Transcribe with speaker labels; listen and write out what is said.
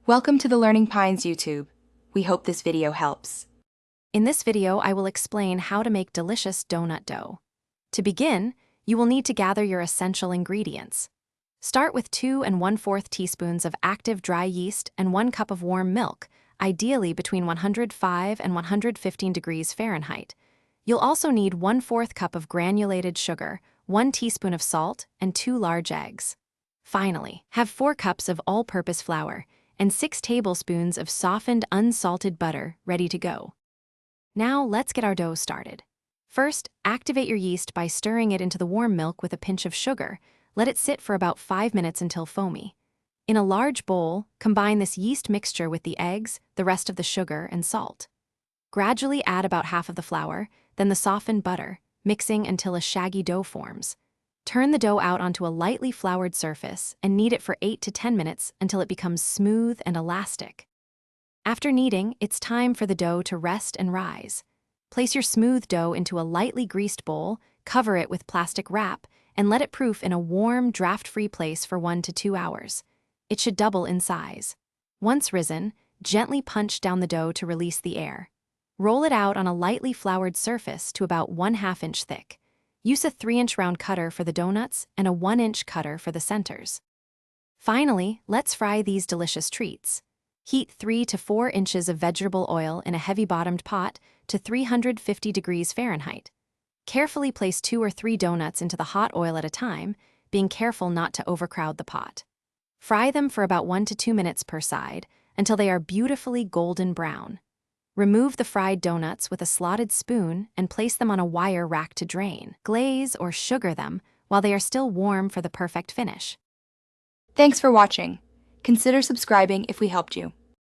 Speaker 1: Welcome to the Learning Pines YouTube. We hope this video helps.
Speaker 2: In this video, I will explain how to make delicious donut dough. To begin, you will need to gather your essential ingredients. Start with 2 1/4 teaspoons of active dry yeast and 1 cup of warm milk, ideally between 105 and 115 degrees Fahrenheit. You'll also need 1/4 cup of granulated sugar, 1 teaspoon of salt, and 2 large eggs. Finally, have 4 cups of all-purpose flour and 6 tablespoons of softened unsalted butter ready to go. Now let's get our dough started. First, activate your yeast by stirring it into the warm milk with a pinch of sugar. Let it sit for about 5 minutes until foamy. In a large bowl, combine this yeast mixture with the eggs, the rest of the sugar, and salt. Gradually add about half of the flour, then the softened butter, mixing until a shaggy dough forms. Turn the dough out onto a lightly floured surface and knead it for 8 to 10 minutes until it becomes smooth and elastic. After kneading, it's time for the dough to rest and rise. Place your smooth dough into a lightly greased bowl, cover it with plastic wrap, and let it proof in a warm, draft-free place for 1 to 2 hours. It should double in size. Once risen, gently punch down the dough to release the air. Roll it out on a lightly floured surface to about 1/2 inch thick. Use a 3-inch round cutter for the donuts and a 1-inch cutter for the centers. Finally, let's fry these delicious treats. Heat 3 to 4 inches of vegetable oil in a heavy-bottomed pot to 350 degrees Fahrenheit. Carefully place 2 or 3 donuts into the hot oil at a time, being careful not to overcrowd the pot. Fry them for about 1 to 2 minutes per side until they are beautifully golden brown. Remove the fried donuts with a slotted spoon and place them on a wire rack to drain. Glaze or sugar them while they are still warm for the perfect finish.
Speaker 1: Thanks for watching. Consider subscribing if we helped you.